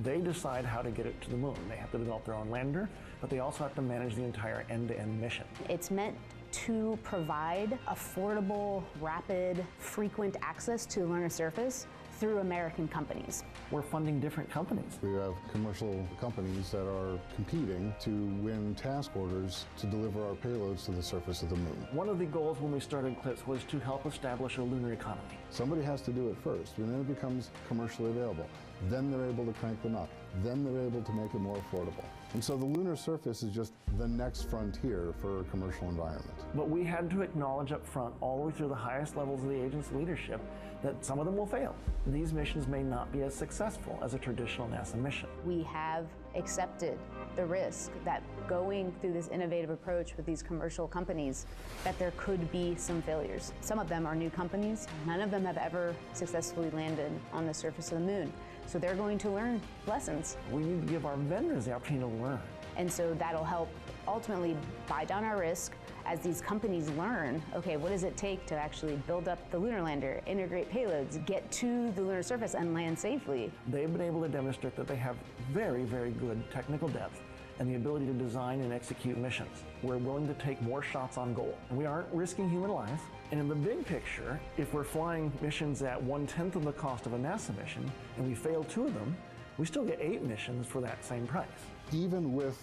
They decide how to get it to the moon. They have to develop their own lander, but they also have to manage the entire end-to-end mission. It's meant to provide affordable, rapid, frequent access to the lunar surface through American companies. We're funding different companies. We have commercial companies that are competing to win task orders to deliver our payloads to the surface of the moon. One of the goals when we started CLPS was to help establish a lunar economy. Somebody has to do it first, and then it becomes commercially available. Then they're able to crank them up. Then they're able to make it more affordable. And so the lunar surface is just the next frontier for a commercial environment. But we had to acknowledge up front, all the way through the highest levels of the agency leadership, that some of them will fail. These missions may not be as successful as a traditional NASA mission. We have accepted the risk that going through this innovative approach with these commercial companies, that there could be some failures. Some of them are new companies. None of them have ever successfully landed on the surface of the moon. So they're going to learn lessons. We need to give our vendors the opportunity to learn. And so that'll help ultimately buy down our risk as these companies learn, okay, what does it take to actually build up the lunar lander, integrate payloads, get to the lunar surface and land safely? They've been able to demonstrate that they have very, very good technical depth and the ability to design and execute missions. We're willing to take more shots on goal. We aren't risking human lives. And in the big picture, if we're flying missions at 1/10 of the cost of a NASA mission and we fail 2 of them, we still get 8 missions for that same price. Even with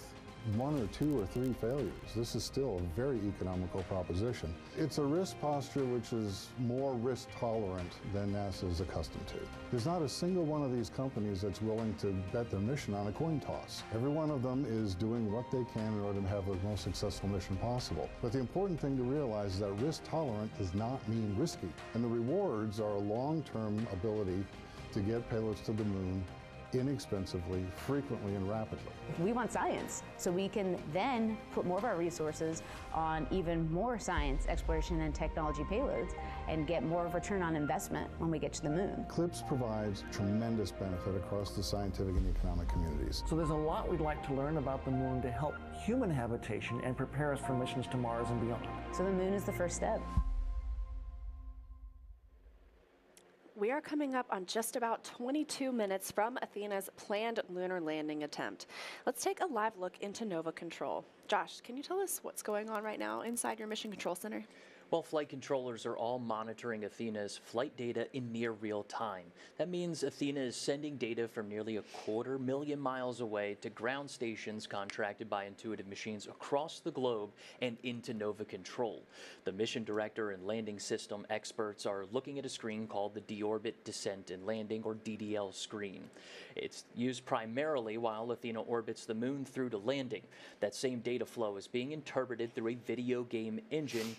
1 or 2 or 3 failures, this is still a very economical proposition. It's a risk posture which is more risk tolerant than NASA is accustomed to. There's not a single one of these companies that's willing to bet their mission on a coin toss. Every one of them is doing what they can in order to have the most successful mission possible. But the important thing to realize is that risk tolerant does not mean risky. And the rewards are a long-term ability to get payloads to the moon inexpensively, frequently, and rapidly. We want science, so we can then put more of our resources on even more science, exploration, and technology payloads and get more of a return on investment when we get to the moon. CLPS provides tremendous benefit across the scientific and economic communities. So there's a lot we'd like to learn about the moon to help human habitation and prepare us for missions to Mars and beyond. So the moon is the first step. We are coming up on just about 22 minutes from Athena's planned lunar landing attempt. Let's take a live look into Nova Control. Josh, can you tell us what's going on right now inside your Mission Control Center? Well, flight controllers are all monitoring Athena's flight data in near real time. That means Athena is sending data from nearly 250,000 miles away to ground stations contracted by Intuitive Machines across the globe and into Nova Control. The mission director and landing system experts are looking at a screen called the Deorbit Descent and Landing, or DDL screen. It's used primarily while Athena orbits the moon through to landing. That same data flow is being interpreted through a video game engine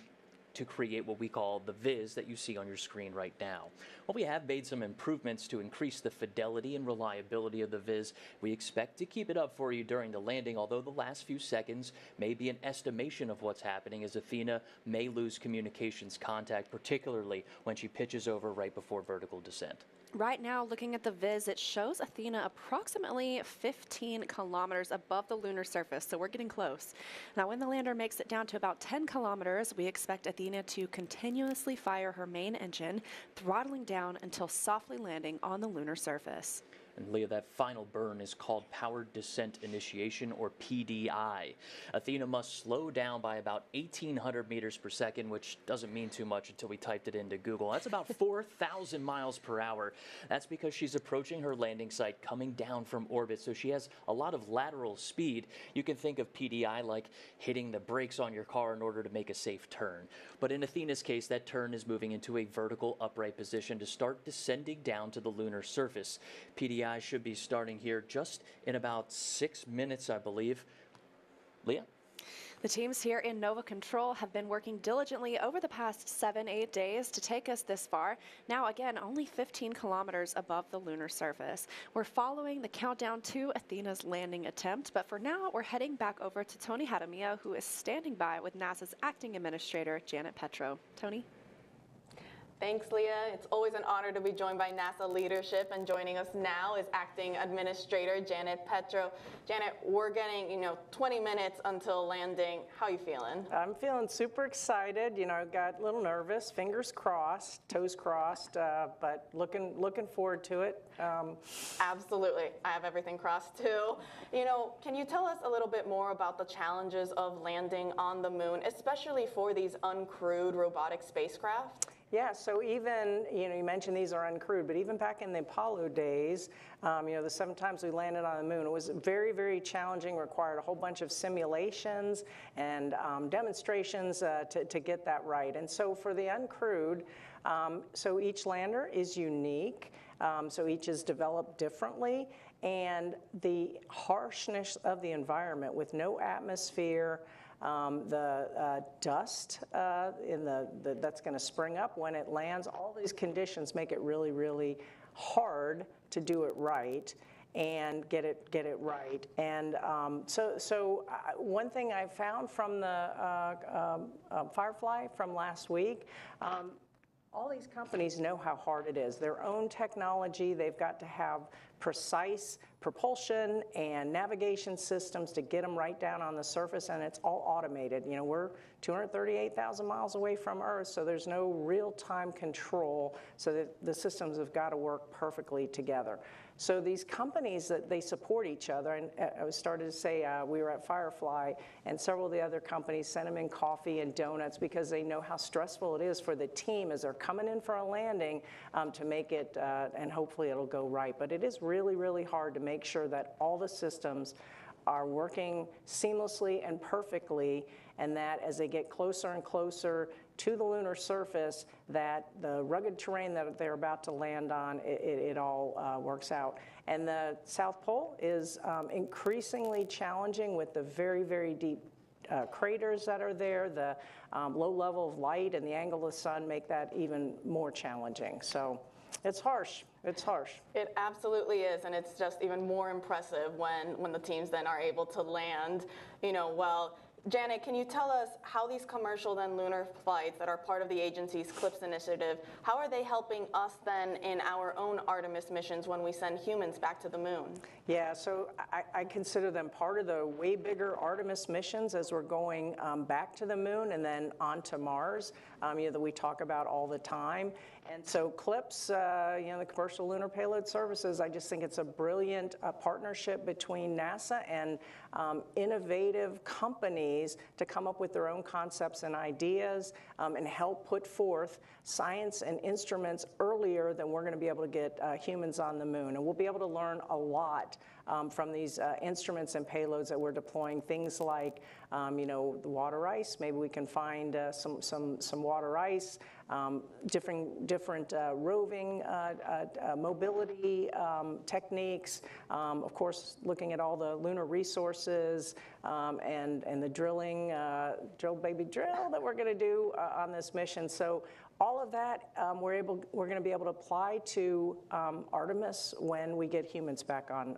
to create what we call the viz that you see on your screen right now. Well, we have made some improvements to increase the fidelity and reliability of the viz. We expect to keep it up for you during the landing, although the last few seconds may be an estimation of what's happening, as Athena may lose communications contact, particularly when she pitches over right before vertical descent. Right now, looking at the viz, it shows Athena approximately 15 kilometers above the lunar surface, so we're getting close. Now, when the lander makes it down to about 10 kilometers, we expect Athena to continuously fire her main engine, throttling down until softly landing on the lunar surface. And Leah, that final burn is called Powered Descent Initiation, or PDI. Athena must slow down by about 1,800 meters per second, which doesn't mean too much until we typed it into Google. That's about 4,000 miles per hour. That's because she's approaching her landing site coming down from orbit, so she has a lot of lateral speed. You can think of PDI like hitting the brakes on your car in order to make a safe turn. But in Athena's case, that turn is moving into a vertical upright position to start descending down to the lunar surface. PDI should be starting here just in about 6 minutes, I believe. Leah? The teams here in Nova Control have been working diligently over the past 7-8 days to take us this far. Now, again, only 15 kilometers above the lunar surface. We're following the countdown to Athena's landing attempt, but for now, we're heading back over to Tony Hadamia, who is standing by with NASA's acting administrator, Janet Petro. Tony? Thanks, Leah. It's always an honor to be joined by NASA leadership, and joining us now is Acting Administrator Janet Petro. Janet, we're getting, 20 minutes until landing. How are you feeling? I'm feeling super excited. I got a little nervous, fingers crossed, toes crossed, but looking forward to it. Absolutely. I have everything crossed too. Can you tell us a little bit more about the challenges of landing on the moon, especially for these uncrewed robotic spacecraft? Yeah, so even, you mentioned these are uncrewed, but even back in the Apollo days, the 7 times we landed on the moon, it was very, very challenging, required a whole bunch of simulations and demonstrations to get that right. And so for the uncrewed, so each lander is unique, so each is developed differently, and the harshness of the environment with no atmosphere, the dust that's going to spring up when it lands, all these conditions make it really, really hard to do it right and get it right. And so one thing I found from the Firefly from last week, all these companies know how hard it is. Their own technology, they've got to have precise propulsion and navigation systems to get them right down on the surface, and it's all automated. We're 238,000 miles away from Earth, so there's no real-time control, so that the systems have got to work perfectly together. So these companies, that they support each other, and I started to say we were at Firefly, and several of the other companies sent them in coffee and donuts because they know how stressful it is for the team as they're coming in for a landing to make it, and hopefully it'll go right. But it is really, really hard to make sure that all the systems are working seamlessly and perfectly, and that as they get closer and closer to the lunar surface, that the rugged terrain that they're about to land on, it all works out. And the South Pole is increasingly challenging with the very, very deep craters that are there. The low level of light and the angle of the sun make that even more challenging. So it's harsh. It's harsh. It absolutely is, and it's just even more impressive when the teams then are able to land, well. Janet, can you tell us how these commercial then lunar flights that are part of the agency's CLPS initiative, how are they helping us then in our own Artemis missions when we send humans back to the moon? Yeah, so I consider them part of the way bigger Artemis missions as we're going back to the moon and then on to Mars, that we talk about all the time. And so CLPS, the Commercial Lunar Payload Services, I just think it's a brilliant partnership between NASA and innovative companies to come up with their own concepts and ideas and help put forth science and instruments earlier than we're going to be able to get humans on the moon. And we'll be able to learn a lot from these instruments and payloads that we're deploying. Things like, the water ice. Maybe we can find some water ice. Different roving mobility techniques. Of course, looking at all the lunar resources and the drilling, drill baby drill that we're going to do on this mission. So all of that we're going to be able to apply to Artemis when we get humans back on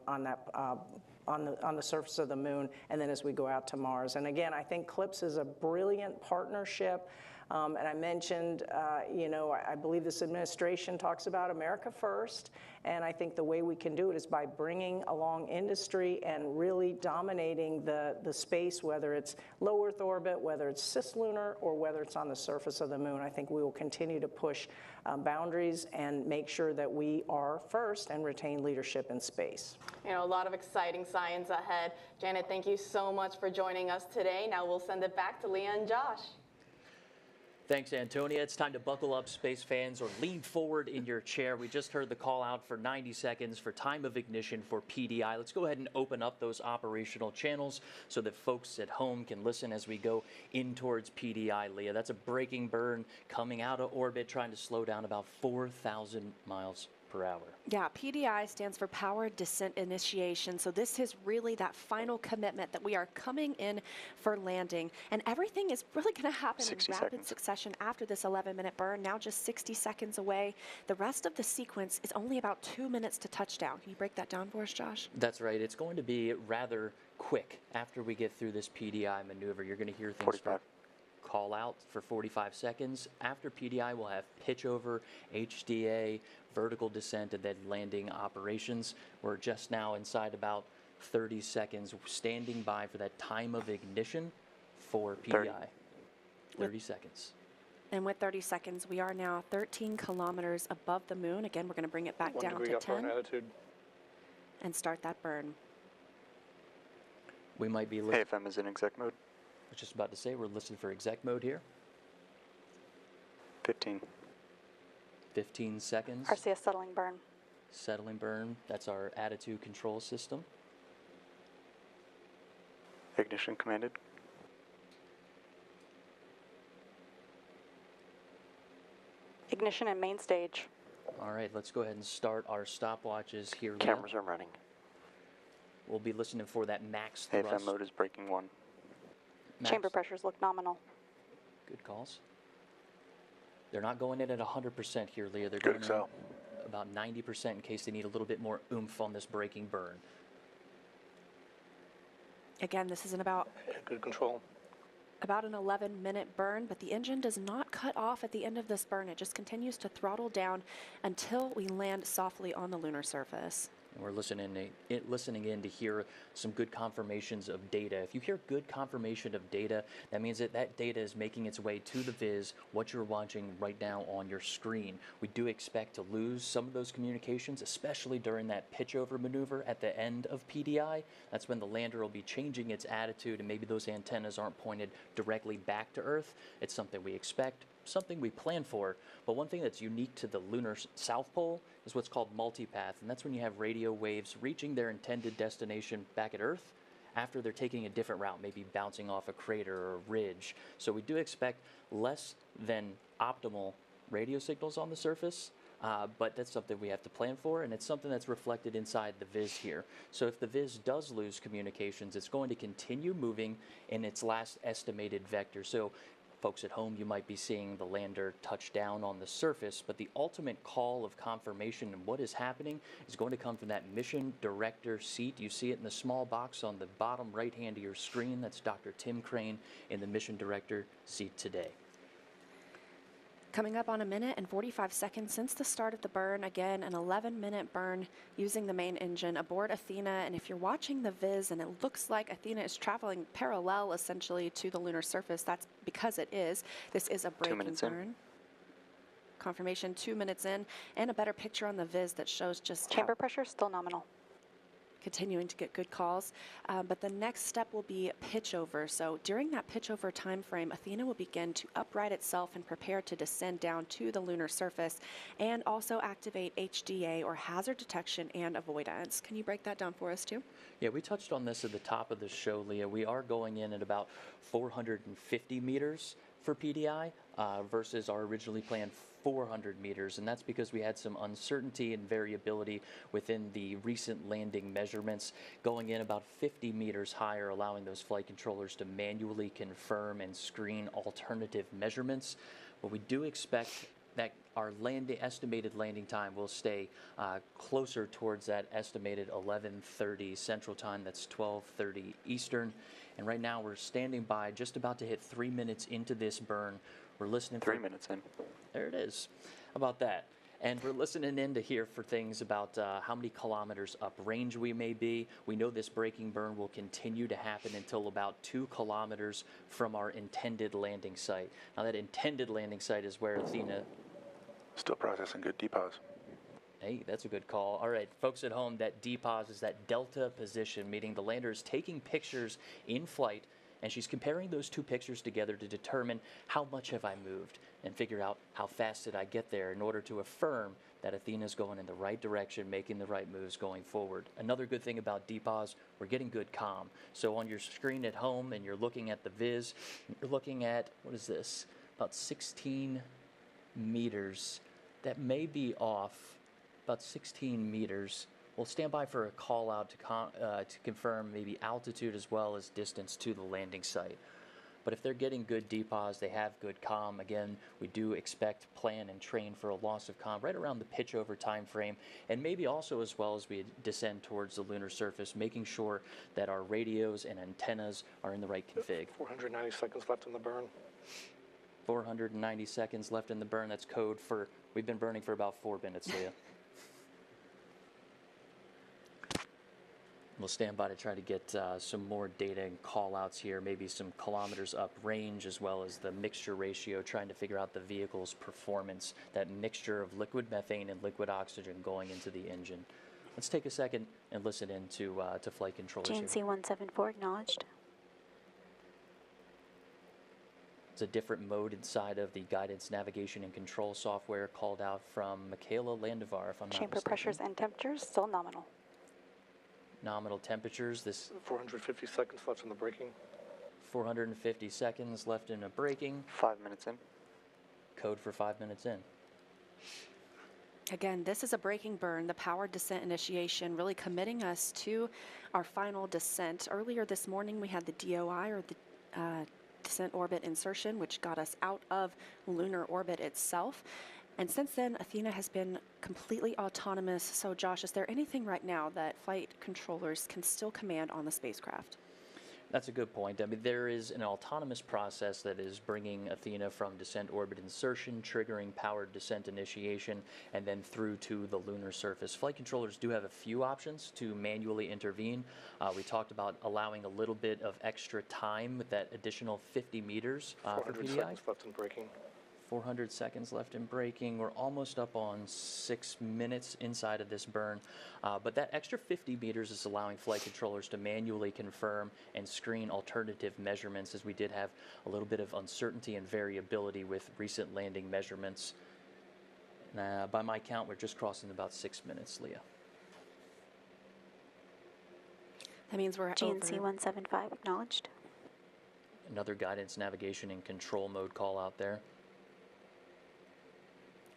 the surface of the moon, and then as we go out to Mars. And again, I think CLPS is a brilliant partnership. And I mentioned, I believe this administration talks about America first, and I think the way we can do it is by bringing along industry and really dominating the space, whether it's low Earth orbit, whether it's cislunar, or whether it's on the surface of the moon. I think we will continue to push boundaries and make sure that we are first and retain leadership in space. A lot of exciting science ahead. Janet, thank you so much for joining us today. Now we'll send it back to Leah and Josh. Thanks, Antonia. It's time to buckle up, space fans, or lean forward in your chair. We just heard the call out for 90 seconds for time of ignition for PDI. Let's go ahead and open up those operational channels so that folks at home can listen as we go in towards PDI, Leah. That's a braking burn coming out of orbit, trying to slow down about 4,000 miles per hour. Yeah, PDI stands for Power Descent Initiation. So this is really that final commitment that we are coming in for landing. And everything is really going to happen in rapid succession after this 11-minute burn, now just 60 seconds away. The rest of the sequence is only about 2 minutes to touchdown. Can you break that down for us, Josh? That's right. It's going to be rather quick after we get through this PDI maneuver. You're going to hear things 45. call out for 45 seconds. After PDI, we'll have pitch over, HDA, vertical descent, and then landing operations. We're just now inside about 30 seconds, standing by for that time of ignition for PDI. 30 seconds. And with 30 seconds, we are now 13 kilometers above the moon. Again, we're going to bring it back 1 down degree to up on 10 attitude. and start that burn. We might be AFM is in exec mode. I was just about to say we're listening for exec mode here. 15. 15 seconds. RCS settling burn. Settling burn. That's our attitude control system. Ignition commanded. Ignition and main stage. All right, let's go ahead and start our stopwatches here. Leah. Cameras are running. We'll be listening for that max thrust. AFM mode is breaking 1. Chamber pressures look nominal. Good calls. They're not going in at 100% here, Leah. They're Good going in about 90% in case they need a little bit more oomph on this braking burn. Again, this is about Good control. an 11-minute burn, but the engine does not cut off at the end of this burn. It just continues to throttle down until we land softly on the lunar surface. And we're listening in to hear some good confirmations of data. If you hear good confirmation of data, that means that that data is making its way to the viz, what you're watching right now on your screen. We do expect to lose some of those communications, especially during that pitch over maneuver at the end of PDI. That's when the lander will be changing its attitude and maybe those antennas aren't pointed directly back to Earth. It's something we expect, something we plan for, but one thing that's unique to the lunar south pole is what's called multipath, and that's when you have radio waves reaching their intended destination back at Earth after they're taking a different route, maybe bouncing off a crater or a ridge. So we do expect less than optimal radio signals on the surface, but that's something we have to plan for, and it's something that's reflected inside the viz here. So if the viz does lose communications, it's going to continue moving in its last estimated vector. So folks at home, you might be seeing the lander touch down on the surface, but the ultimate call of confirmation and what is happening is going to come from that mission director seat. You see it in the small box on the bottom right hand of your screen. That's Dr. Tim Crane in the mission director seat today. Coming up on 1 minute and 45 seconds since the start of the burn, again, an 11-minute burn using the main engine aboard Athena. And if you're watching the viz and it looks like Athena is traveling parallel essentially to the lunar surface, that's because it is. This is a braking burn. Confirmation 2 minutes in, and a better picture on the viz that shows just Chamber pressure still nominal. Continuing to get good calls, but the next step will be pitch over. So during that pitch over time frame, Athena will begin to upright itself and prepare to descend down to the lunar surface and also activate HDA, or hazard detection and avoidance. Can you break that down for us too? Yeah, we touched on this at the top of the show, Leah. We are going in at about 450 meters for PDI versus our originally planned 400 meters, and that's because we had some uncertainty and variability within the recent landing measurements, going in about 50 meters higher, allowing those flight controllers to manually confirm and screen alternative measurements. But we do expect that our estimated landing time will stay closer towards that estimated 11:30 Central Time. That's 12:30 Eastern. And right now we're standing by, just about to hit 3 minutes into this burn. We're listening for 3 minutes in. There it is. How about that? And we're listening in to hear for things about how many kilometers uprange we may be. We know this braking burn will continue to happen until about 2 kilometers from our intended landing site. Now that intended landing site is where Athena... Still processing good depause. Hey, that's a good call. All right, folks at home, that depause is that delta position, meaning the lander is taking pictures in flight, and she's comparing those two pictures together to determine how much have I moved and figure out how fast did I get there in order to affirm that Athena's going in the right direction, making the right moves going forward. Another good thing about depause, we're getting good comm. So on your screen at home and you're looking at the viz, you're looking at, what is this, about 16 meters. That may be off, about 16 meters. We'll stand by for a call out to confirm maybe altitude as well as distance to the landing site. But if they're getting good depause, they have good comm. Again, we do expect, plan, and train for a loss of comm right around the pitch over time frame, and maybe also as well as we descend towards the lunar surface, making sure that our radios and antennas are in the right config. 490 seconds left in the burn. 490 seconds left in the burn. That's code for, we've been burning for about 4 minutes, Leah. We'll stand by to try to get some more data and call-outs here, maybe some kilometers up range, as well as the mixture ratio, trying to figure out the vehicle's performance, that mixture of liquid methane and liquid oxygen going into the engine. Let's take a second and listen in to flight controllers here. GNC 174 acknowledged. It's a different mode inside of the guidance, navigation, and control software called out from Michaela Landivar, if I'm not Chamber mistaken. pressures and temperatures still nominal. Nominal temperatures. This 450 seconds left in the braking. 450 seconds left in a braking. 5 minutes in. Code for 5 minutes in. Again, this is a braking burn, the powered descent initiation, really committing us to our final descent. Earlier this morning, we had the DOI, or the descent orbit insertion, which got us out of lunar orbit itself. And since then, Athena has been completely autonomous. So, Josh, is there anything right now that flight controllers can still command on the spacecraft? That's a good point. I mean, there is an autonomous process that is bringing Athena from descent orbit insertion, triggering powered descent initiation, and then through to the lunar surface. Flight controllers do have a few options to manually intervene. We talked about allowing a little bit of extra time with that additional 50 meters for 400 PDI. seconds left in braking. 400 seconds left in braking. We're almost up on 6 minutes inside of this burn. But that extra 50 meters is allowing flight controllers to manually confirm and screen alternative measurements, as we did have a little bit of uncertainty and variability with recent landing measurements. By my count, we're just crossing about 6 minutes, Leah. That means we're GNC over. 175 acknowledged. Another guidance, navigation, and control mode call out there.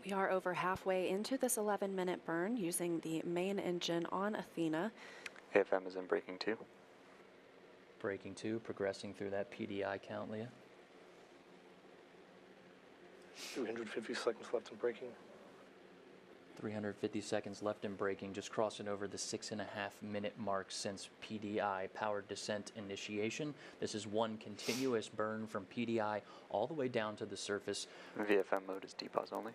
We are over halfway into this 11-minute burn using the main engine on Athena. AFM is in braking 2. Braking 2, progressing through that PDI count, Leah. 350 seconds left in braking. 350 seconds left in braking, just crossing over the 6.5 minute mark since PDI, powered descent initiation. This is one continuous burn from PDI all the way down to the surface. VFM mode is DPOS only.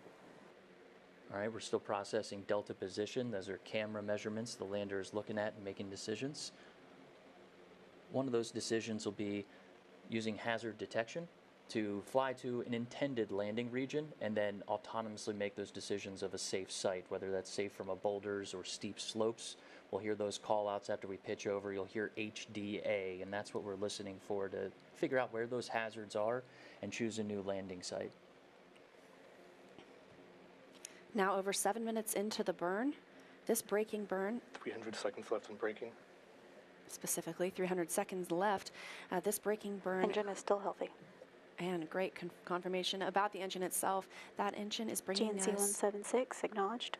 All right, we're still processing delta position. Those are camera measurements the lander is looking at and making decisions. One of those decisions will be using hazard detection to fly to an intended landing region and then autonomously make those decisions of a safe site, whether that's safe from a boulders or steep slopes. We'll hear those call outs after we pitch over. You'll hear HDA, and that's what we're listening for to figure out where those hazards are and choose a new landing site. Now over 7 minutes into the burn, this braking burn, 300 seconds left in braking. specifically 300 seconds left, this braking burn, Engine is still healthy. and great confirmation about the engine itself. That engine is bringing GNC us 176 acknowledged.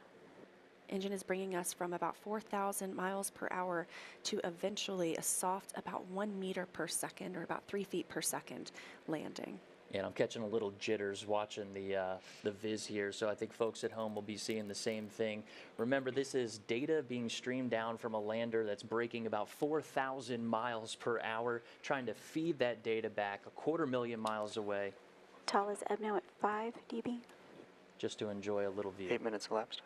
engine is bringing us from about 4,000 miles per hour to eventually a soft about 1 meter per second, or about 3 feet per second landing. And I'm catching a little jitters watching the viz here, so I think folks at home will be seeing the same thing. Remember, this is data being streamed down from a lander that's braking about 4,000 miles per hour, trying to feed that data back 250,000 miles away. TAL is ebb now at 5 dB. Just to enjoy a little view. 8 minutes elapsed.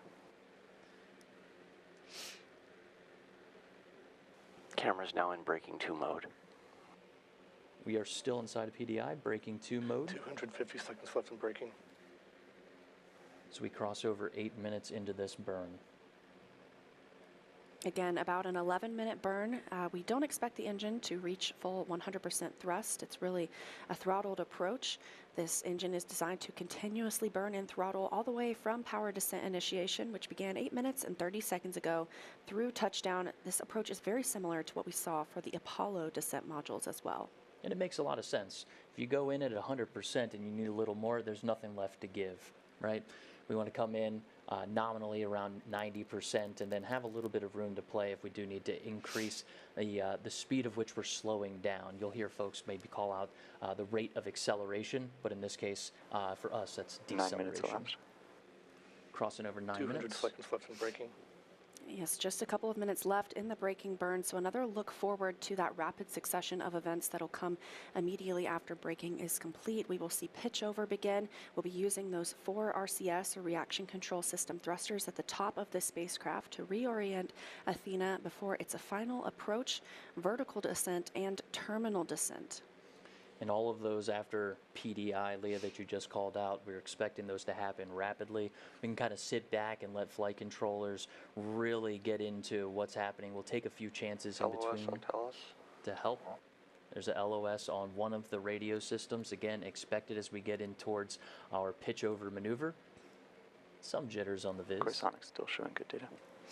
Camera's now in braking 2 mode. We are still inside of PDI, braking 2 mode. 250 seconds left in braking. So we cross over 8 minutes into this burn. Again, about an 11-minute burn. We don't expect the engine to reach full 100% thrust. It's really a throttled approach. This engine is designed to continuously burn in throttle all the way from power descent initiation, which began 8 minutes and 30 seconds ago, through touchdown. This approach is very similar to what we saw for the Apollo descent modules as well. And it makes a lot of sense. If you go in at 100% and you need a little more, there's nothing left to give, right? We want to come in nominally around 90% and then have a little bit of room to play if we do need to increase the speed of which we're slowing down. You'll hear folks maybe call out the rate of acceleration, but in this case, for us, that's deceleration. 9 minutes elapsed. Crossing over 9 200 minutes. seconds left in braking. Yes, just a couple of minutes left in the braking burn, so another look forward to that rapid succession of events that'll come immediately after braking is complete. We will see pitch over begin. We'll be using those 4 RCS, or reaction control system thrusters, at the top of the spacecraft to reorient Athena before its a final approach, vertical descent, and terminal descent. And all of those after PDI, Leah, that you just called out, we're expecting those to happen rapidly. We can kind of sit back and let flight controllers really get into what's happening. We'll take a few chances in between to help. There's a LOS on one of the radio systems, again, expected as we get in towards our pitch over maneuver. Some jitters on the viz. Quasonics still showing good data.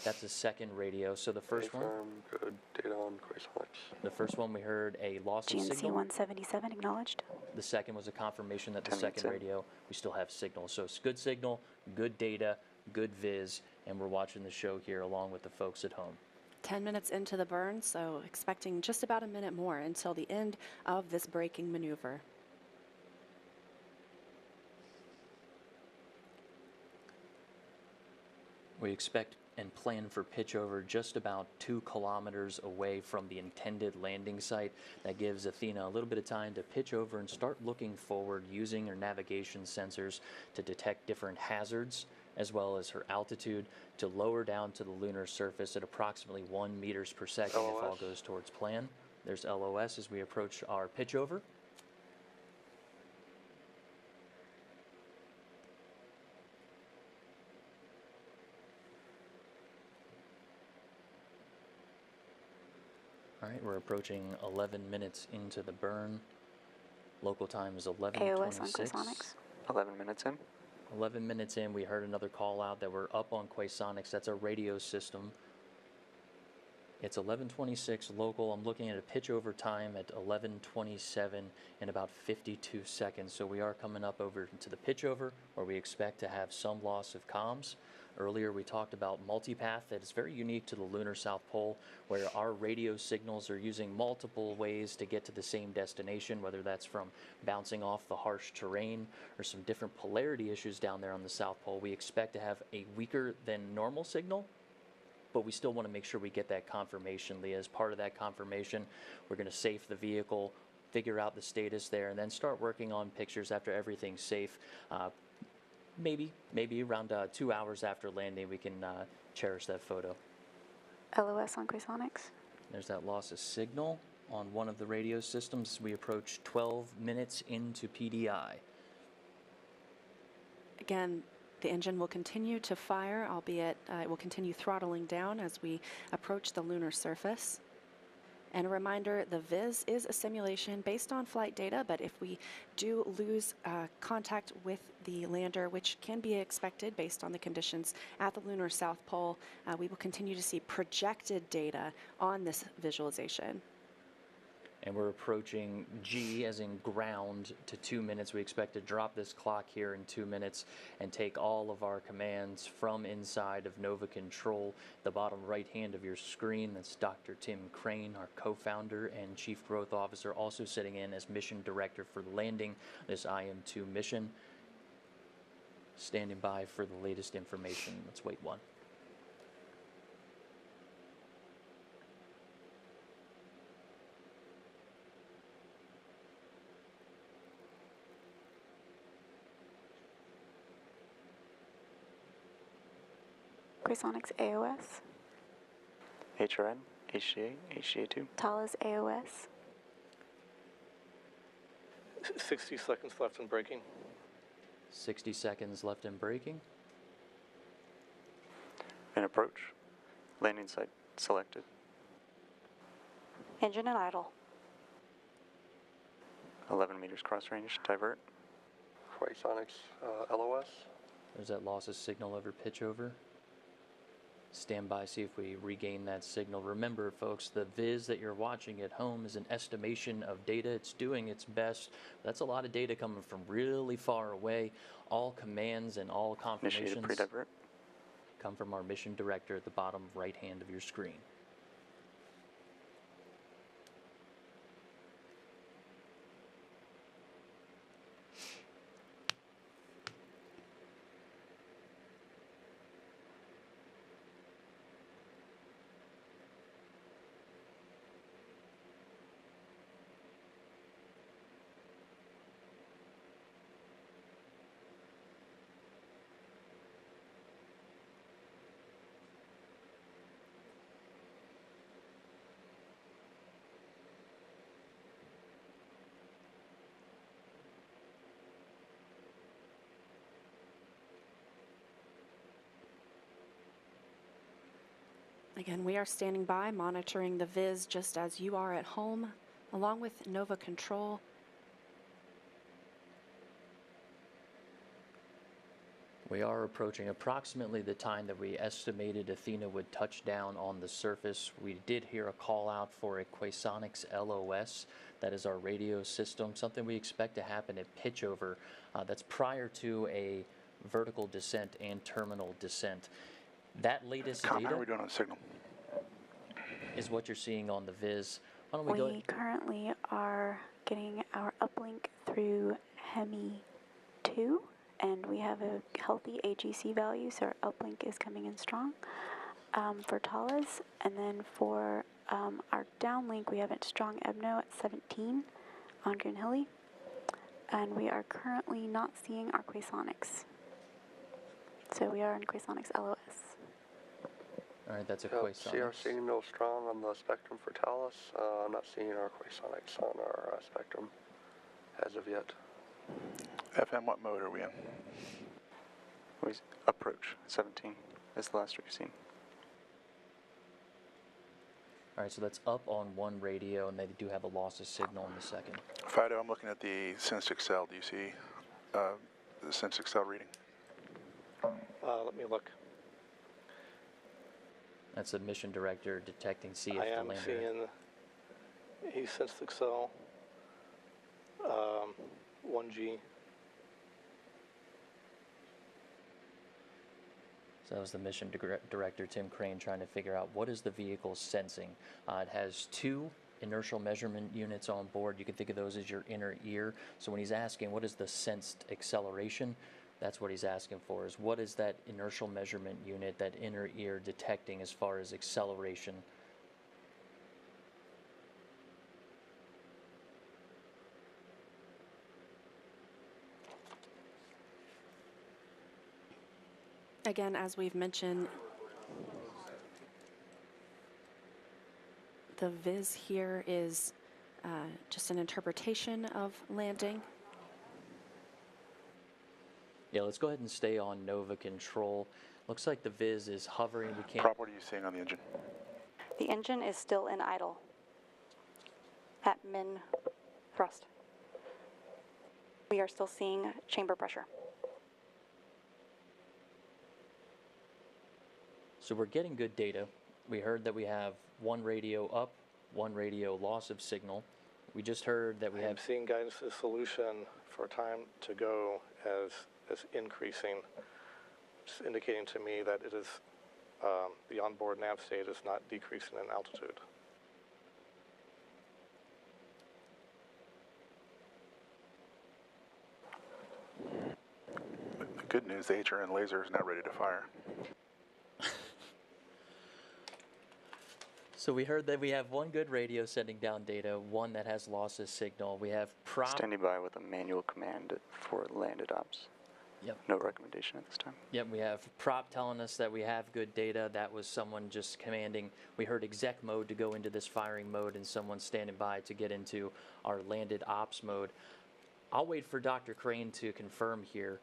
That's a second radio. So the first one, good data on Quasonics. the first one we heard a loss of GNC signal. 177 acknowledged. The second was a confirmation that the 10 minutes second in. radio, we still have signal. So it's good signal, good data, good viz, and we're watching the show here along with the folks at home. 10 minutes into the burn, so expecting just about a minute more until the end of this braking maneuver. We expect and plan for pitch over just about 2 kilometers away from the intended landing site. That gives Athena a little bit of time to pitch over and start looking forward using her navigation sensors to detect different hazards, as well as her altitude, to lower down to the lunar surface at approximately 1 meters per second if all goes towards plan. There's LOS as we approach our pitch over. All right, we're approaching 11 minutes into the burn. Local time is 11:26. AOS on Quasonics. 11 minutes in. 11 minutes in, we heard another call out that we're up on Quasonics. That's a radio system. It's 11:26 local. I'm looking at a pitch over time at 11:27 in about 52 seconds. So we are coming up over to the pitch over, where we expect to have some loss of comms. Earlier we talked about multipath. That is very unique to the lunar South Pole, where our radio signals are using multiple ways to get to the same destination, whether that's from bouncing off the harsh terrain or some different polarity issues down there on the South Pole. We expect to have a weaker than normal signal, but we still want to make sure we get that confirmation, Leah. As part of that confirmation, we're going to safe the vehicle, figure out the status there, and then start working on pictures after everything's safe. Maybe around 2 hours after landing, we can cherish that photo. LOS on Quasonics. There's that loss of signal on one of the radio systems as we approach 12 minutes into PDI. Again, the engine will continue to fire, albeit it will continue throttling down as we approach the lunar surface. And a reminder, the viz is a simulation based on flight data, but if we do lose contact with the lander, which can be expected based on the conditions at the lunar South Pole, we will continue to see projected data on this visualization. And we're approaching G as in ground to 2 minutes. We expect to drop this clock here in 2 minutes and take all of our commands from inside of Nova Control. The bottom right hand of your screen, that's Dr. Tim Crane, our co-founder and Chief Growth Officer, also sitting in as Mission Director for landing this IM-2 mission. Standing by for the latest information. Let's wait one. Quasonics AOS. HRN, HGA, HGA2. Thales AOS. 60 seconds left in braking. 60 seconds left in braking. In approach. Landing site selected. Engine at idle. 11 meters cross range, divert. Quasonics LOS. There's that loss of signal over pitch over. Stand by, see if we regain that signal. Remember, folks, the viz that you're watching at home is an estimation of data. It's doing its best. That's a lot of data coming from really far away. All commands and all confirmations Initiated pre-divert. come from our mission director at the bottom right hand of your screen. Again, we are standing by monitoring the viz just as you are at home, along with Nova Control. We are approaching approximately the time that we estimated Athena would touch down on the surface. We did hear a call out for a Quasonics LOS. That is our radio system, something we expect to happen at pitch over. That's prior to a vertical descent and terminal descent. That latest How data are we doing on signal? is what you're seeing on the viz. Why don't we go? We currently are getting our uplink through HEMI-2, and we have a healthy AGC value, so our uplink is coming in strong for Talas. And then for our downlink, we have a strong EBNO at 17 on Green Hilly, and we are currently not seeing our Quasonics. So we are in Quasonics LOS. All right, that's a See our Quasonics. signal strong on the spectrum for Talos. I'm not seeing our Quasonics on our spectrum as of yet. FM, what mode are we in? We approach 17 is the last we've seen. All right, so that's up on one radio, and they do have a loss of signal in the second. Fido, I'm looking at the SenseXL. Do you see the SenseXL reading? Let me look. That's the mission director detecting see if I the am lander. seeing he sensed Excel 1G. So that was the mission director, Tim Crane, trying to figure out what is the vehicle sensing. It has two inertial measurement units on board. You can think of those as your inner ear. So when he's asking what is the sensed acceleration, that's what he's asking for, is what is that inertial measurement unit, that inner ear detecting as far as acceleration. Again, as we've mentioned, the viz here is just an interpretation of landing. Yeah, let's go ahead and stay on Nova Control. Looks like the viz is hovering. We can't. Prop, what are you seeing on the engine? The engine is still in idle at min thrust. We are still seeing chamber pressure. So we're getting good data. We heard that we have one radio up, one radio loss of signal. We just heard that we have. I'm seeing guidance to solution for time to go as increasing, just indicating to me that it is the onboard nav state is not decreasing in altitude. The good news, the HRN laser is now ready to fire. So we heard that we have one good radio sending down data, one that has losses signal. We have prop. Standing by with a manual command for landed ops. Yep. No recommendation at this time. Yep, we have prop telling us that we have good data. That was someone just commanding. We heard exec mode to go into this firing mode, and someone standing by to get into our landed ops mode. I'll wait for Dr. Crane to confirm here.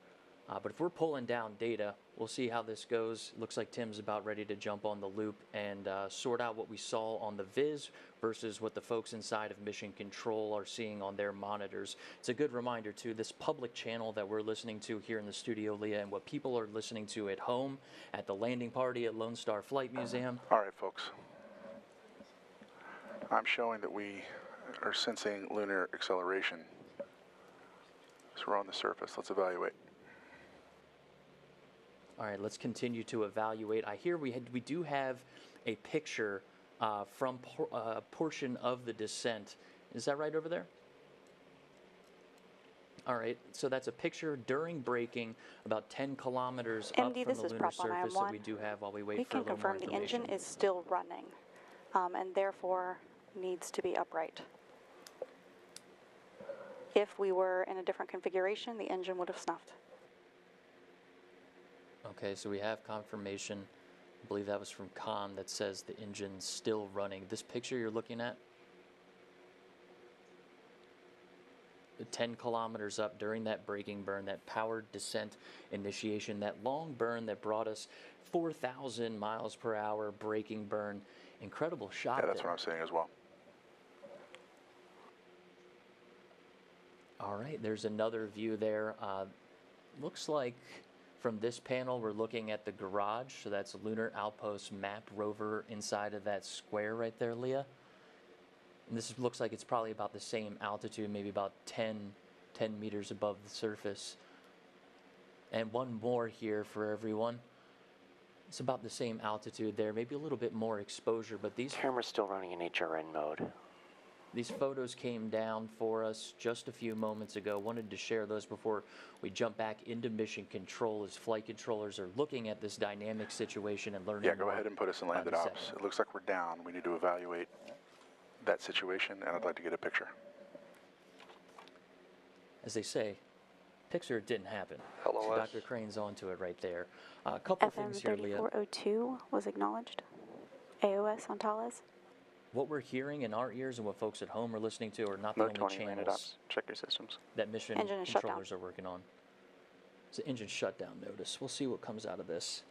But if we're pulling down data, we'll see how this goes. Looks like Tim's about ready to jump on the loop and sort out what we saw on the viz versus what the folks inside of Mission Control are seeing on their monitors. It's a good reminder, too, this public channel that we're listening to here in the studio, Leah, and what people are listening to at home, at the landing party at Lone Star Flight Museum. All right, folks. I'm showing that we are sensing lunar acceleration. So we're on the surface. Let's evaluate. All right, let's continue to evaluate. I hear we do have a picture from a portion of the descent. Is that right over there? All right, so that's a picture during braking, about 10 kilometers up from the lunar surface that we do have while we wait for a little more information. We can confirm the engine is still running and therefore needs to be upright. If we were in a different configuration, the engine would have snuffed. Okay, so we have confirmation, I believe that was from Con, that says the engine's still running. This picture you're looking at, the 10 kilometers up during that braking burn, that powered descent initiation, that long burn that brought us 4,000 miles per hour braking burn. Incredible shot. Yeah, that's there. what I'm saying as well. All right, there's another view there. Looks like from this panel we're looking at the garage, so that's Lunar Outpost Map rover inside of that square right there, Leah. And this looks like it's probably about the same altitude, maybe about 10 meters above the surface. And one more here for everyone. It's about the same altitude there, maybe a little bit more exposure, but these Camera's still running in HRN mode. These photos came down for us just a few moments ago. Wanted to share those before we jump back into mission control as flight controllers are looking at this dynamic situation and learning. Yeah, go ahead and put us in landed ops. It looks like we're down. We need to evaluate that situation, and I'd like to get a picture. As they say, picture it didn't happen. Hello, so Dr. Crane's onto it right there. A couple things here, Leah. FM3402 was acknowledged. AOS on Thales. What we're hearing in our ears and what folks at home are listening to are not the Mode only 20 landed channels ops. Check your systems. that mission Engine controllers shutdown. are working on. It's an engine shutdown notice. We'll see what comes out of this.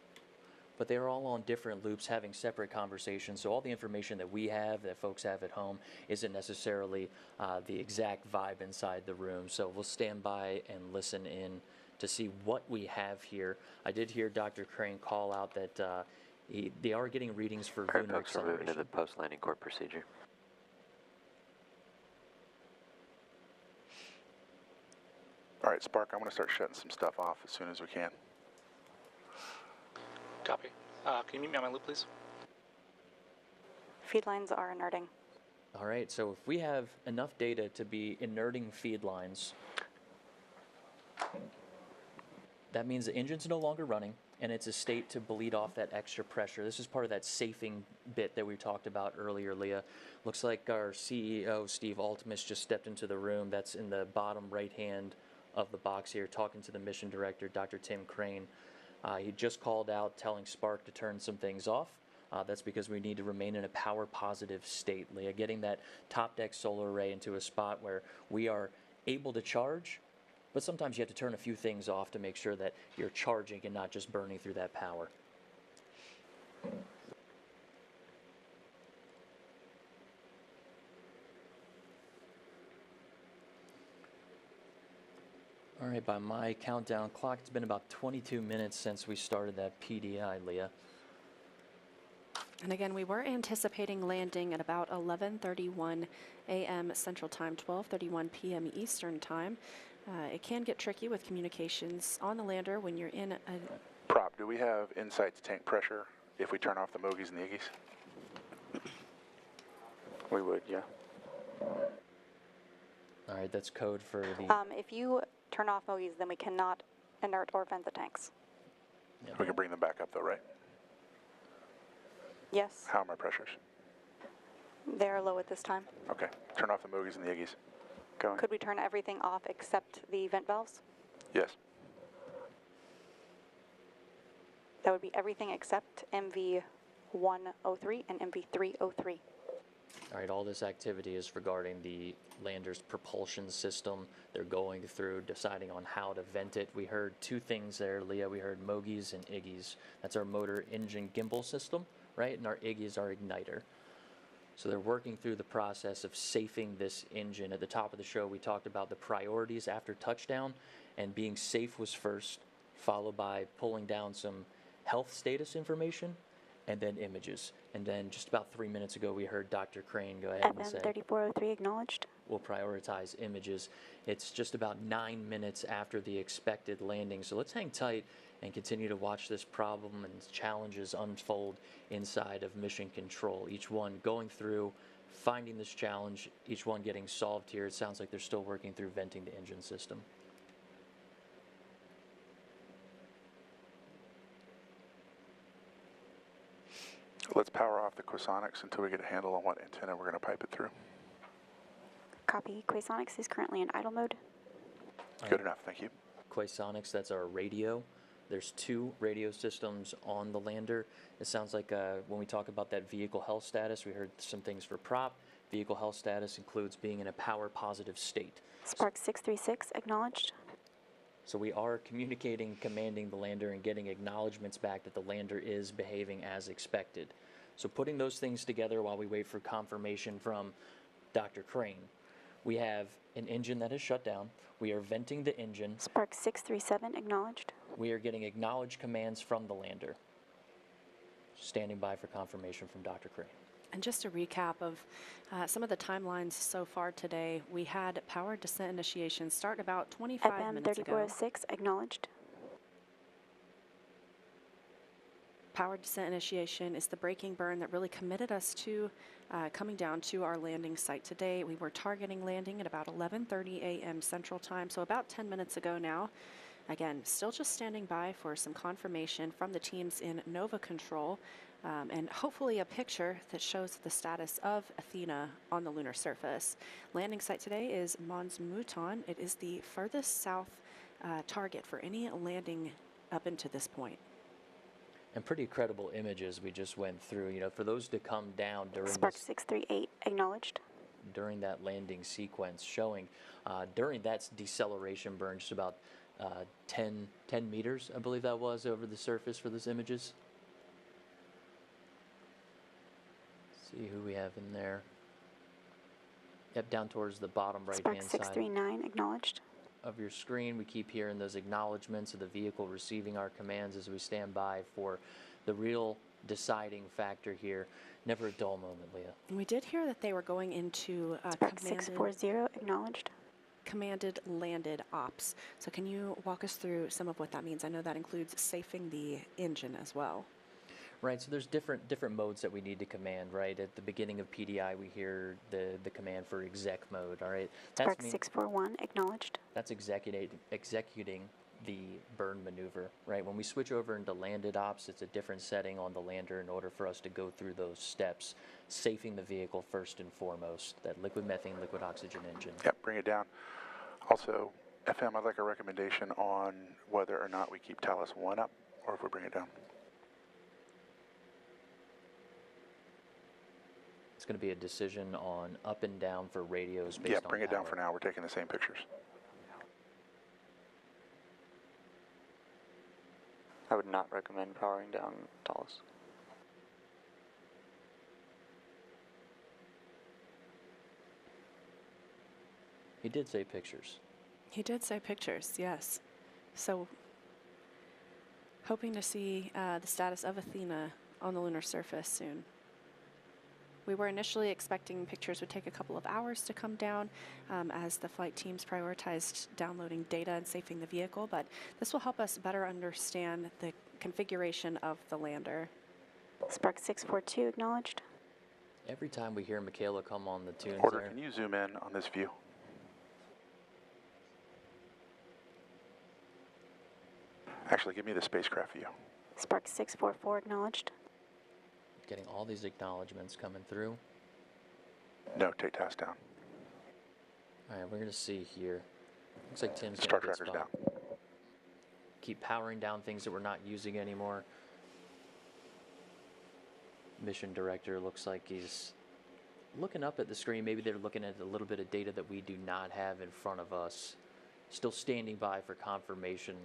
But they're all on different loops having separate conversations, so all the information that we have, that folks have at home, isn't necessarily the exact vibe inside the room. So we'll stand by and listen in to see what we have here. I did hear Dr. Crane call out that they are getting readings for lunar Folks are moving to acceleration. the post-landing court procedure. All right, Spark, I'm going to start shutting some stuff off as soon as we can. Copy. Can you meet me on my loop, please? Feed lines are inerting. All right, so if we have enough data to be inerting feed lines, that means the engine's no longer running, and it's a state to bleed off that extra pressure. This is part of that safing bit that we talked about earlier, Leah. Looks like our CEO, Steve Altimus, just stepped into the room. That's in the bottom right hand of the box here, talking to the mission director, Dr. Tim Crane. He just called out telling Spark to turn some things off. That's because we need to remain in a power positive state, Leah. Getting that top deck solar array into a spot where we are able to charge, but sometimes you have to turn a few things off to make sure that you're charging and not just burning through that power. All right, by my countdown clock, it's been about 22 minutes since we started that PDI, Leah. And again, we were anticipating landing at about 11:31 a.m. Central Time, 12:31 p.m. Eastern Time. It can get tricky with communications on the lander when you're in a... Prop, do we have insight to tank pressure if we turn off the Mogies and the Iggies? We would, yeah. All right, that's code for the... If you turn off Mogies, then we cannot inert or vent the tanks. Yeah. We can bring them back up though, right? Yes, How are my pressures? they're low at this time. Okay, turn off the Mogies and the Iggies. Going. Could we turn everything off except the vent valves? Yes. That would be everything except MV-103 and MV-303. All right, all this activity is regarding the lander's propulsion system. They're going through deciding on how to vent it. We heard two things there, Leah. We heard Mogies and Iggies. That's our motor engine gimbal system, right? And our Iggies are igniter. So they're working through the process of safing this engine. At the top of the show, we talked about the priorities after touchdown, and being safe was first, followed by pulling down some health status information, and then images. And then just about 3 minutes ago, we heard Dr. Crane go ahead and say, FM3403 acknowledged. we'll prioritize images. It's just about 9 minutes after the expected landing. So let's hang tight and continue to watch this problem and challenges unfold inside of mission control. Each one going through, finding this challenge, each one getting solved here. It sounds like they're still working through venting the engine system. Let's power off the Quasonics until we get a handle on what antenna we're going to pipe it through. Copy. Quasonics is currently in idle mode. Good enough, thank you. Quasonics, that's our radio. There's two radio systems on the lander. It sounds like when we talk about that vehicle health status, we heard some things for prop. Vehicle health status includes being in a power positive state. Spark 636 acknowledged. So we are communicating, commanding the lander, and getting acknowledgments back that the lander is behaving as expected. So putting those things together while we wait for confirmation from Dr. Crane, we have an engine that is shut down. We are venting the engine. Spark 637 acknowledged. We are getting acknowledged commands from the lander. Standing by for confirmation from Dr. Crane. And just a recap of some of the timelines so far today, we had power descent initiation start about 25 minutes ago. FM3406 acknowledged. Power descent initiation is the braking burn that really committed us to coming down to our landing site today. We were targeting landing at about 11:30 a.m. Central Time, so about 10 minutes ago now. Again, still just standing by for some confirmation from the teams in Nova Control, and hopefully a picture that shows the status of Athena on the lunar surface. Landing site today is Mons Mouton. It is the furthest south target for any landing up into this point. And pretty credible images we just went through. You know, for those to come down during Spark 638 acknowledged. During that landing sequence, showing during that deceleration burn, just about 10 meters, I believe that was, over the surface for those images. See who we have in there. Yep, down towards the bottom right-hand side. Spark 639 acknowledged. Of your screen, we keep hearing those acknowledgments of the vehicle receiving our commands as we stand by for the real deciding factor here. Never a dull moment, Leah. We did hear that they were going into Spark 640 acknowledged. Commanded landed ops. So can you walk us through some of what that means? I know that includes safing the engine as well. Right, so there's different modes that we need to command, right? At the beginning of PDI, we hear the command for exec mode, all right? Spark 641 acknowledged. That's executing the burn maneuver, right? When we switch over into landed ops, it's a different setting on the lander in order for us to go through those steps, safing the vehicle first and foremost, that liquid methane, liquid oxygen engine. Yep, bring it down. Also, FM, I'd like a recommendation on whether or not we keep Talos 1 up or if we bring it down. It's going to be a decision on up and down for radios based on Yeah, bring it down for now. We're taking the same pictures. I would not recommend powering down Talos. He did say pictures. He did say pictures, yes. So hoping to see the status of Athena on the lunar surface soon. We were initially expecting pictures would take a couple of hours to come down as the flight teams prioritized downloading data and safing the vehicle, but this will help us better understand the configuration of the lander. Spark 642 acknowledged. Every time we hear Michaela come on the tunes Porter, there. can you zoom in on this view? Actually, give me the spacecraft view. Spark 644 acknowledged. Getting all these acknowledgments coming through. No, take task down. All right, we're going to see here. Looks like Tim's Star got a good tracker's spot. down. Keep powering down things that we're not using anymore. Mission director looks like he's looking up at the screen. Maybe they're looking at a little bit of data that we do not have in front of us. Still standing by for confirmation.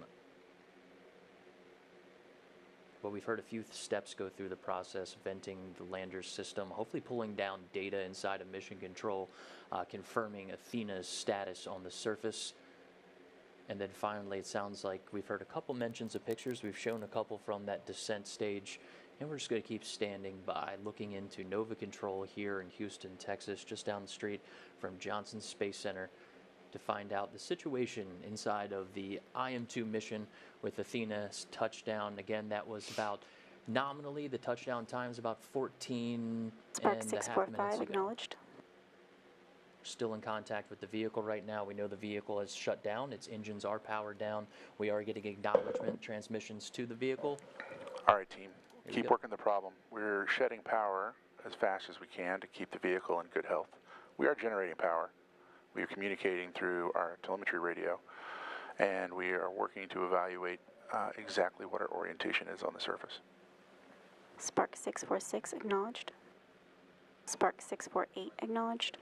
But we've heard a few steps go through the process, venting the lander's system, hopefully pulling down data inside of mission control, confirming Athena's status on the surface. And then finally, it sounds like we've heard a couple mentions of pictures. We've shown a couple from that descent stage. And we're just going to keep standing by, looking into Nova Control here in Houston, Texas, just down the street from Johnson Space Center, to find out the situation inside of the IM-2 mission with Athena's touchdown. Again, that was about, nominally, the touchdown time is about 14 Spark and a half 645 minutes ago. acknowledged. Still in contact with the vehicle right now. We know the vehicle has shut down. Its engines are powered down. We are getting acknowledgement transmissions to the vehicle. All right, team. Keep working the problem. We're shedding power as fast as we can to keep the vehicle in good health. We are generating power. We are communicating through our telemetry radio, and we are working to evaluate exactly what our orientation is on the surface. Spark 646 acknowledged. Spark 648 acknowledged.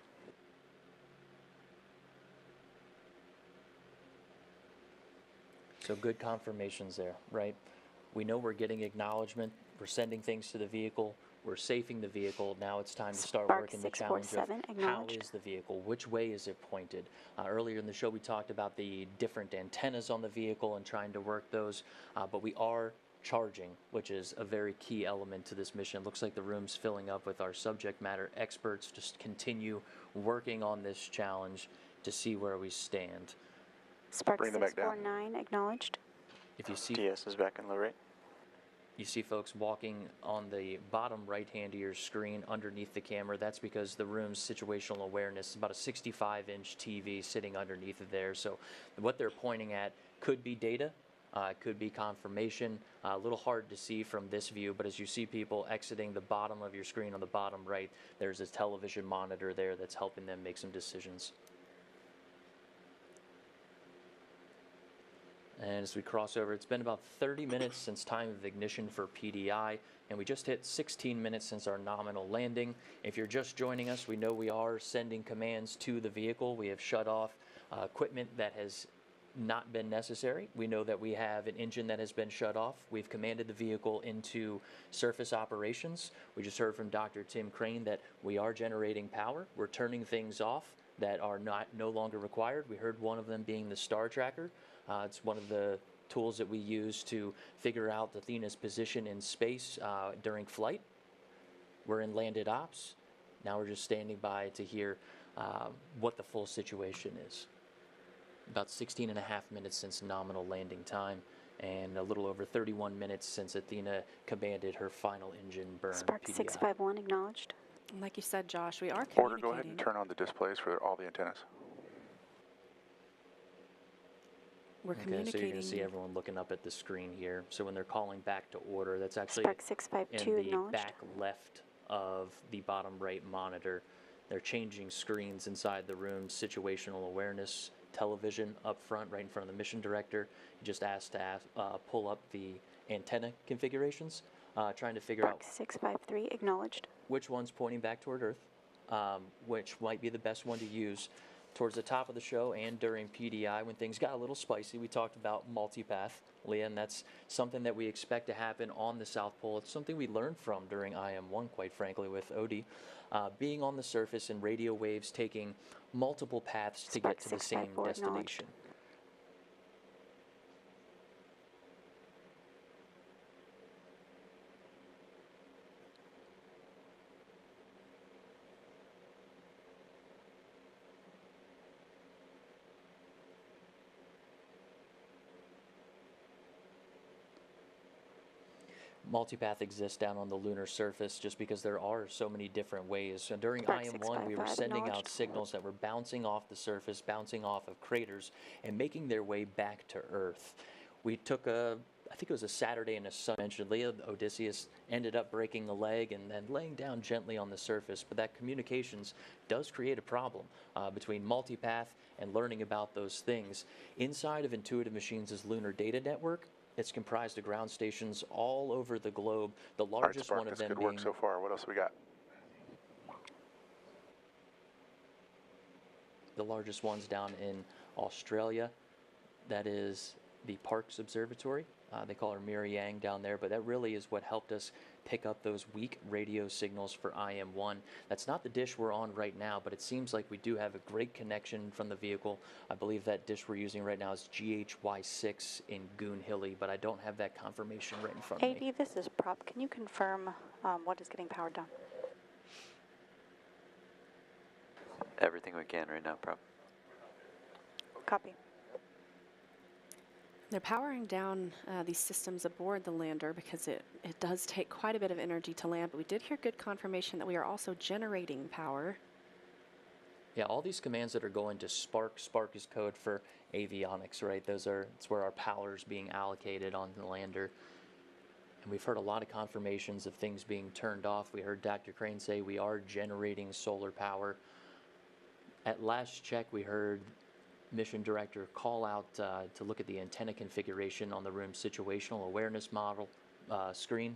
So good confirmations there, right? We know we're getting acknowledgement. We're sending things to the vehicle. We're safing the vehicle. Now it's time to start Spark working the challenge of 647 how acknowledged. is the vehicle? Which way is it pointed? Earlier in the show, we talked about the different antennas on the vehicle and trying to work those, but we are charging, which is a very key element to this mission. Looks like the room's filling up with our subject matter experts. Just continue working on this challenge to see where we stand. Spark Bring them back down. 649 acknowledged. If you see DS is back in low rate. You see folks walking on the bottom right hand of your screen underneath the camera. That's because the room's situational awareness is about a 65-inch TV sitting underneath of there. So what they're pointing at could be data, could be confirmation. A little hard to see from this view, but as you see people exiting the bottom of your screen on the bottom right, there's a television monitor there that's helping them make some decisions. And as we cross over, it's been about 30 minutes since time of ignition for PDI, and we just hit 16 minutes since our nominal landing. If you're just joining us, we know we are sending commands to the vehicle. We have shut off equipment that has not been necessary. We know that we have an engine that has been shut off. We've commanded the vehicle into surface operations. We just heard from Dr. Tim Crane that we are generating power. We're turning things off that are no longer required. We heard one of them being the star tracker. It's one of the tools that we use to figure out Athena's position in space during flight. We're in landed ops. Now we're just standing by to hear what the full situation is. About 16 and a half minutes since nominal landing time, and a little over 31 minutes since Athena commanded her final engine burn. Spark PDI. 651 acknowledged. Like you said, Josh, we are Order, communicating. go ahead and turn on the displays for all the antennas. We're Okay, so communicating. you're going to see everyone looking up at the screen here. So when they're calling back to order, that's actually Spark 652 in the acknowledged. back left of the bottom right monitor. They're changing screens inside the room, situational awareness, television up front, right in front of the mission director. You just asked to pull up the antenna configurations, trying to figure Spark out 653 acknowledged. which one's pointing back toward Earth, which might be the best one to use. Towards the top of the show and during PDI, when things got a little spicy, we talked about multipath, Leah, and that's something that we expect to happen on the South Pole. It's something we learned from during IM-1, quite frankly, with Odie. Being on the surface and radio waves taking multiple paths to Spark get to the same 654 destination. Multipath exists down on the lunar surface just because there are so many different ways. So during Spark IM-1, we were 655 sending out acknowledged. signals that were bouncing off the surface, bouncing off of craters, and making their way back to Earth. We took I think it was a Saturday and a Sunday. Mentioned Leah, Odysseus ended up breaking a leg and then laying down gently on the surface. But that communications does create a problem between multipath and learning about those things. Inside of Intuitive Machines' Lunar Data Network, it's comprised of ground stations all over the globe. The largest Spark, one of that's them good work being so far. What else we got? the largest ones down in Australia. That is the Parkes Observatory. They call her Miri Yang down there, but that really is what helped us pick up those weak radio signals for IM-1. That's not the dish we're on right now, but it seems like we do have a great connection from the vehicle. I believe that dish we're using right now is GHY6 in Goon Hilly, but I don't have that confirmation right in front of me. AD, this is Prop. Can you confirm what is getting powered down? Everything we can right now, Prop. Copy. They're powering down these systems aboard the lander because it does take quite a bit of energy to land, but we did hear good confirmation that we are also generating power. Yeah, all these commands that are going to Spark. Spark is code for avionics, right? It's where our power is being allocated on the lander. And we've heard a lot of confirmations of things being turned off. We heard Dr. Crane say we are generating solar power. At last check, we heard Mission Director call out to look at the antenna configuration on the room's situational awareness model screen,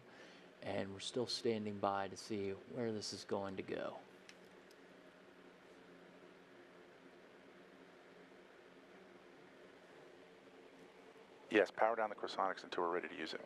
and we're still standing by to see where this is going to go. Yes, power down the cosonics until we're ready to use it.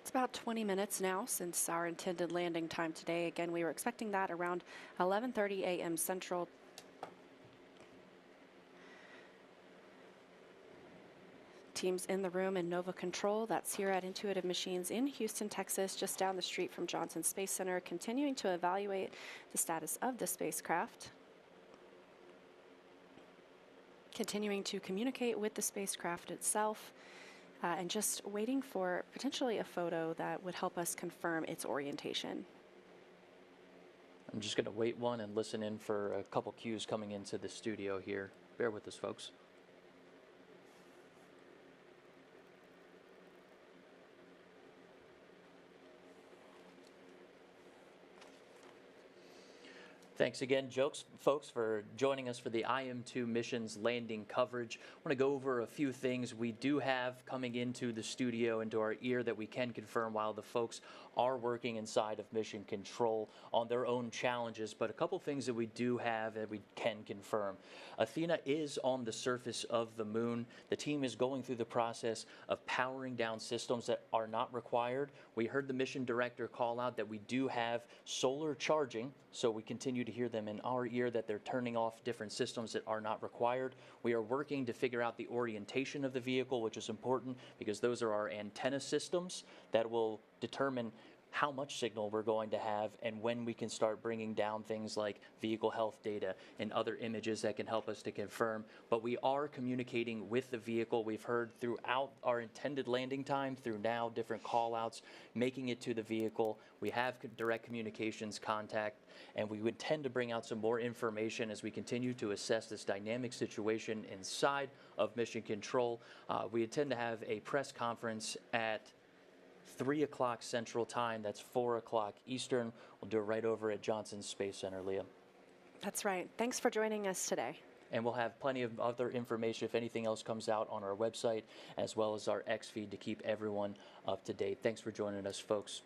It's about 20 minutes now since our intended landing time today. Again, we were expecting that around 11:30 a.m. Central. Teams in the room in Nova Control, that's here at Intuitive Machines in Houston, Texas, just down the street from Johnson Space Center, continuing to evaluate the status of the spacecraft. Continuing to communicate with the spacecraft itself. And just waiting for potentially a photo that would help us confirm its orientation. I'm just going to wait one and listen in for a couple cues coming into the studio here. Bear with us, folks. Thanks again, folks, for joining us for the IM-2 mission's landing coverage. I want to go over a few things we do have coming into the studio, into our ear, that we can confirm while the folks are working inside of Mission Control on their own challenges, but a couple things that we do have that we can confirm. Athena is on the surface of the moon. The team is going through the process of powering down systems that are not required. We heard the mission director call out that we do have solar charging, so we continue to hear them in our ear that they're turning off different systems that are not required. We are working to figure out the orientation of the vehicle, which is important because those are our antenna systems that will determine how much signal we're going to have and when we can start bringing down things like vehicle health data and other images that can help us to confirm. But we are communicating with the vehicle. We've heard throughout our intended landing time, through now different call outs, making it to the vehicle. We have direct communications contact, and we would tend to bring out some more information as we continue to assess this dynamic situation inside of Mission Control. We intend to have a press conference at 3 o'clock Central Time. That's 4 o'clock Eastern. We'll do it right over at Johnson Space Center, Leah. That's right. Thanks for joining us today. And we'll have plenty of other information if anything else comes out on our website, as well as our X feed, to keep everyone up to date. Thanks for joining us, folks.